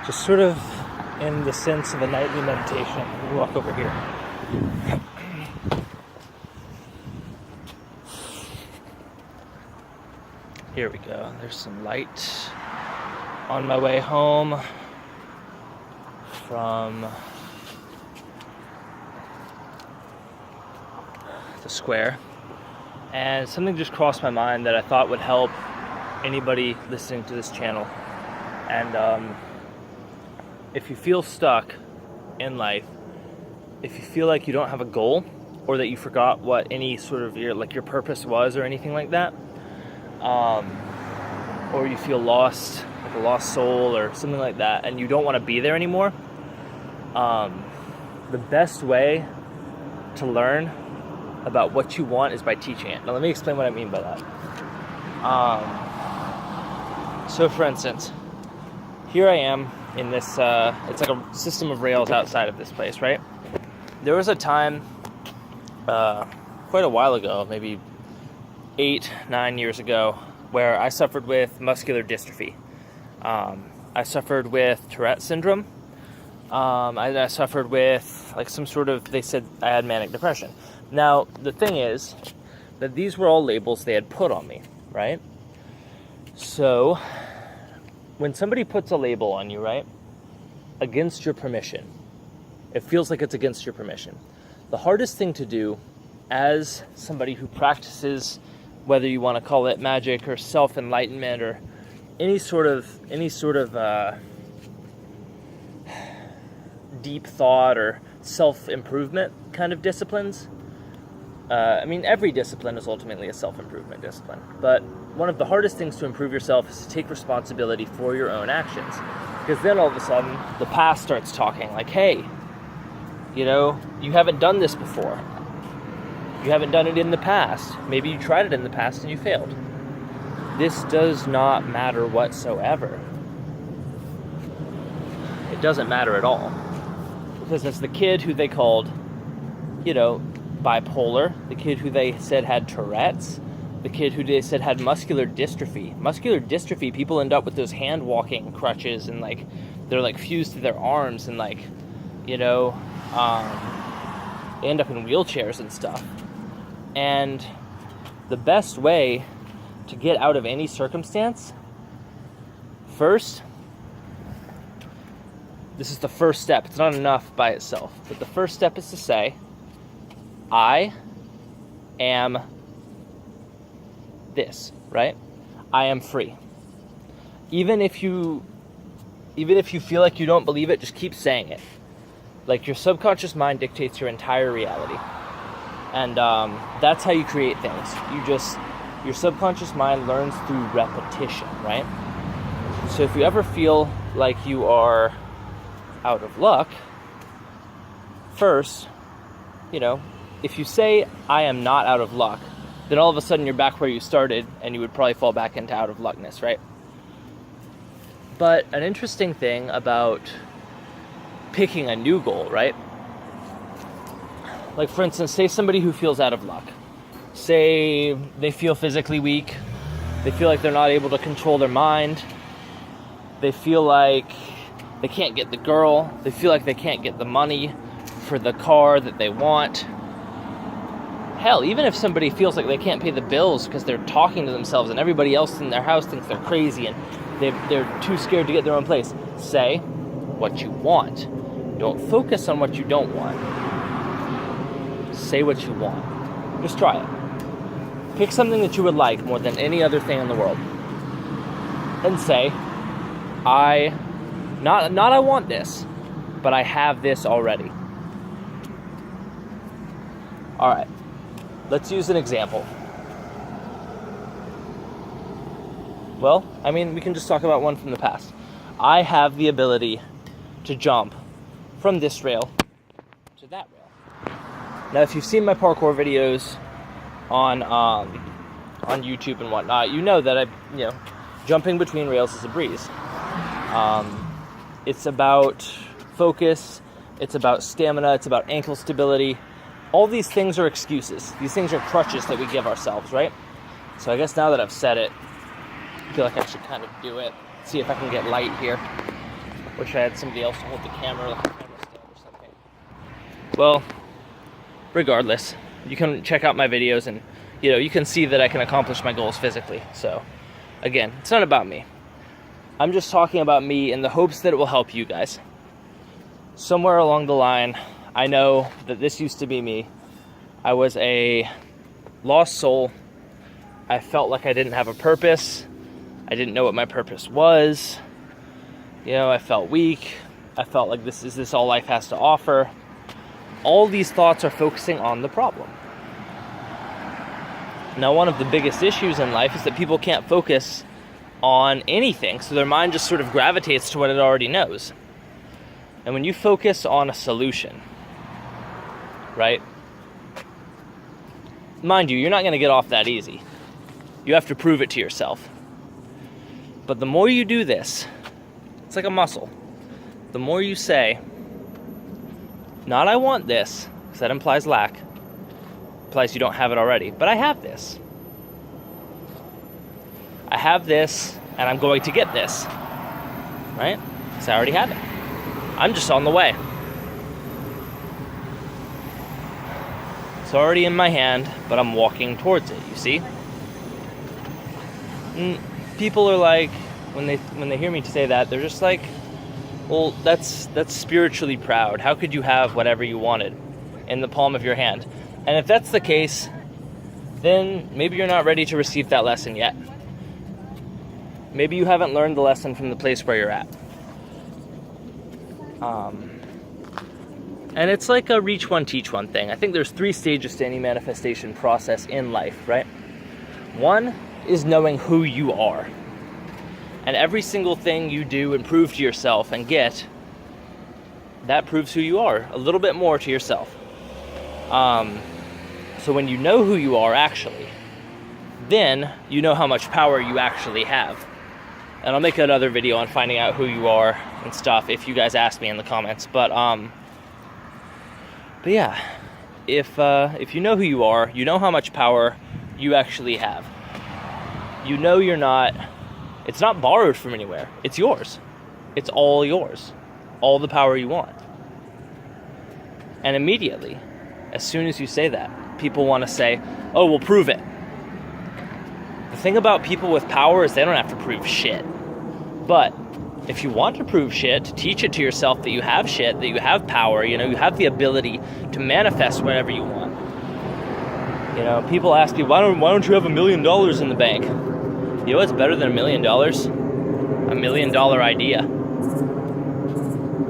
just sort of in the sense of a nightly meditation. We'll walk over here. Here we go. There's some light on my way home from the square. And something just crossed my mind that I thought would help anybody listening to this channel. And if you feel stuck in life, if you feel like you don't have a goal, or that you forgot what any sort of your purpose was or anything like that, or you feel lost, like a lost soul or something like that, and you don't want to be there anymore, the best way to learn about what you want is by teaching it. Now let me explain what I mean by that. So for instance, here I am in this, it's like a system of rails outside of this place, right? There was a time, quite a while ago, maybe 8-9 years ago, where I suffered with muscular dystrophy. I suffered with Tourette syndrome. I suffered with some sort of, they said I had manic depression. Now, the thing is that these were all labels they had put on me, right? So, when somebody puts a label on you, right, against your permission, it feels like it's against your permission. The hardest thing to do as somebody who practices, whether you want to call it magic or self-enlightenment or any sort of deep thought or self-improvement kind of disciplines. Every discipline is ultimately a self-improvement discipline, but one of the hardest things to improve yourself is to take responsibility for your own actions, because then all of a sudden the past starts talking like, hey, you haven't done this before. You haven't done it in the past. Maybe you tried it in the past and you failed. This does not matter whatsoever. It doesn't matter at all. Because it's the kid who they called, bipolar, the kid who they said had Tourette's, the kid who they said had muscular dystrophy. Muscular dystrophy, people end up with those hand walking crutches and they're fused to their arms and they end up in wheelchairs and stuff. And the best way to get out of any circumstance, first, this is the first step. It's not enough by itself, but the first step is to say, I am this, right? I am free. Even if you feel like you don't believe it, just keep saying it. Your subconscious mind dictates your entire reality. And that's how you create things. Your subconscious mind learns through repetition, right? So if you ever feel like you are out of luck, first, if you say, I am not out of luck, then all of a sudden you're back where you started, and you would probably fall back into out of luckness, right? But an interesting thing about picking a new goal, right? For instance, say somebody who feels out of luck. Say they feel physically weak. They feel like they're not able to control their mind. They feel like they can't get the girl. They feel like they can't get the money for the car that they want. Hell, even if somebody feels like they can't pay the bills because they're talking to themselves and everybody else in their house thinks they're crazy and they're too scared to get their own place, say what you want. Don't focus on what you don't want. Say what you want. Just try it. Pick something that you would like more than any other thing in the world. And say, I want this, but I have this already. Alright, let's use an example. Well, we can just talk about one from the past. I have the ability to jump from this rail to that rail. Now, if you've seen my parkour videos on YouTube and whatnot, you know that jumping between rails is a breeze. It's about focus, it's about stamina, it's about ankle stability. All these things are excuses. These things are crutches that we give ourselves, right? So I guess now that I've said it, I feel like I should kind of do it. See if I can get light here. Wish I had somebody else to hold the camera, like a camera stand or something. Well, regardless, you can check out my videos and, you can see that I can accomplish my goals physically. So, again, it's not about me. I'm just talking about me in the hopes that it will help you guys. Somewhere along the line, I know that this used to be me. I was a lost soul. I felt like I didn't have a purpose. I didn't know what my purpose was. I felt weak. I felt like this is all life has to offer. All these thoughts are focusing on the problem. Now, one of the biggest issues in life is that people can't focus on anything, so their mind just sort of gravitates to what it already knows. And when you focus on a solution, right? Mind you, you're not going to get off that easy. You have to prove it to yourself. But the more you do this, it's like a muscle. The more you say, not I want this, because that implies lack. Implies you don't have it already. But I have this. I have this, and I'm going to get this. Right? Because I already have it. I'm just on the way. It's already in my hand, but I'm walking towards it, you see? And people are like, when they hear me say that, they're just like, well, that's spiritually proud. How could you have whatever you wanted in the palm of your hand? And if that's the case, then maybe you're not ready to receive that lesson yet. Maybe you haven't learned the lesson from the place where you're at. And it's like a reach one, teach one thing. I think there's 3 stages to any manifestation process in life, right? One is knowing who you are. And every single thing you do and prove to yourself and get, that proves who you are, a little bit more to yourself. So when you know who you are actually, then you know how much power you actually have. And I'll make another video on finding out who you are and stuff if you guys ask me in the comments. But yeah, if you know who you are, you know how much power you actually have. You know it's not borrowed from anywhere. It's yours. It's all yours. All the power you want. And immediately, as soon as you say that, people want to say, oh, well, prove it. The thing about people with power is they don't have to prove shit. But if you want to prove shit, to teach it to yourself that you have shit, that you have power, you have the ability to manifest whatever you want. People ask me, why don't you have $1 million in the bank? You know what's better than $1 million? $1 million idea.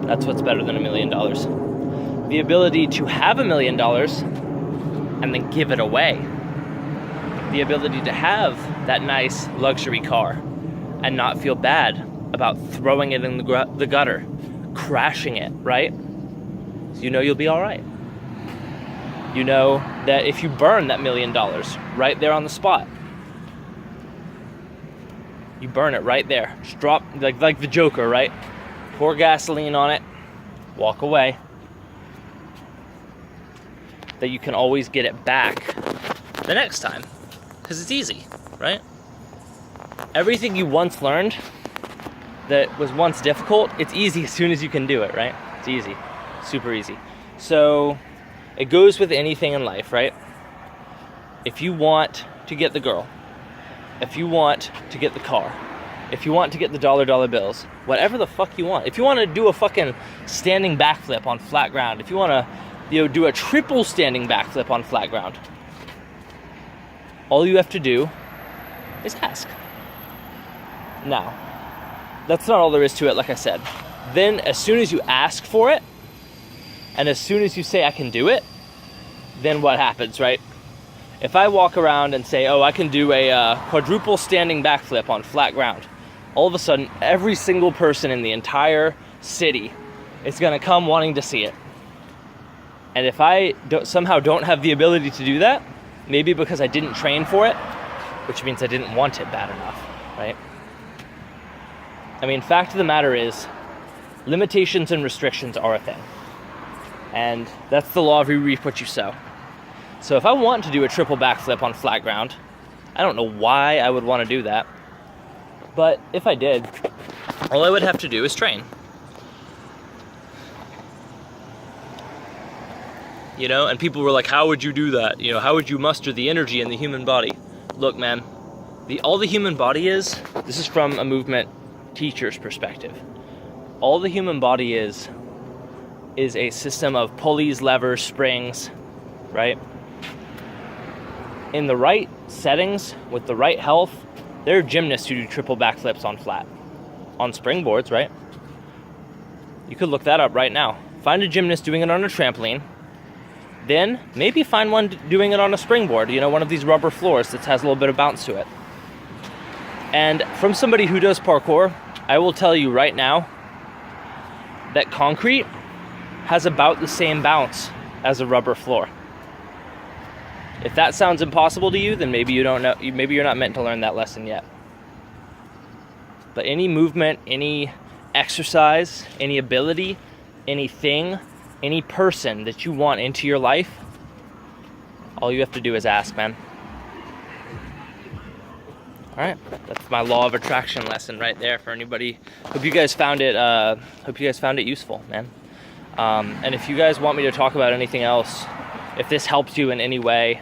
That's what's better than $1 million. The ability to have $1 million and then give it away. The ability to have that nice luxury car and not feel bad about throwing it in the gutter, crashing it, right? So you'll be all right. You know that if you burn that $1 million right there on the spot, you burn it right there. Just drop, like the Joker, right? Pour gasoline on it, walk away. That you can always get it back the next time. Because it's easy, right? Everything you once learned that was once difficult, it's easy as soon as you can do it, right? It's easy. Super easy. So it goes with anything in life, right? If you want to get the girl, if you want to get the car, if you want to get the dollar bills, whatever the fuck you want. If you want to do a fucking standing backflip on flat ground, if you want to, do a triple standing backflip on flat ground, all you have to do is ask. Now, that's not all there is to it, like I said. Then, as soon as you ask for it, and as soon as you say, I can do it, then what happens, right? If I walk around and say, oh, I can do a quadruple standing backflip on flat ground, all of a sudden, every single person in the entire city is going to come wanting to see it. And if I somehow don't have the ability to do that, maybe because I didn't train for it, which means I didn't want it bad enough, right? I mean, fact of the matter is, limitations and restrictions are a thing. And that's the law of you reap what you sow. So if I want to do a triple backflip on flat ground, I don't know why I would want to do that. But if I did, all I would have to do is train. you know? And people were like, how would you do that? You know, how would you muster the energy in the human body? Look, man, all the human body is, this is from a movement teacher's perspective. All the human body is a system of pulleys, levers, springs, right? In the right settings, with the right health, there are gymnasts who do triple backflips on flat, on springboards, right? You could look that up right now. Find a gymnast doing it on a trampoline, then maybe find one doing it on a springboard, you know, one of these rubber floors that has a little bit of bounce to it. And from somebody who does parkour, I will tell you right now that concrete has about the same bounce as a rubber floor. If that sounds impossible to you, then maybe you don't know, maybe you're not meant to learn that lesson yet. But any movement, any exercise, any ability, anything, any person that you want into your life, all you have to do is ask, man. All right, that's my law of attraction lesson right there for anybody. Hope you guys found it useful, man. And if you guys want me to talk about anything else, if this helps you in any way,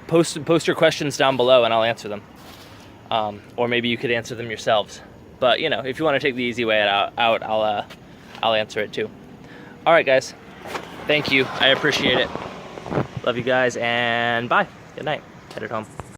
post your questions down below and I'll answer them. Or maybe you could answer them yourselves. But you know, if you want to take the easy way out, I'll answer it too. All right, guys. Thank you. I appreciate it. Love you guys, and bye. Good night. Headed home.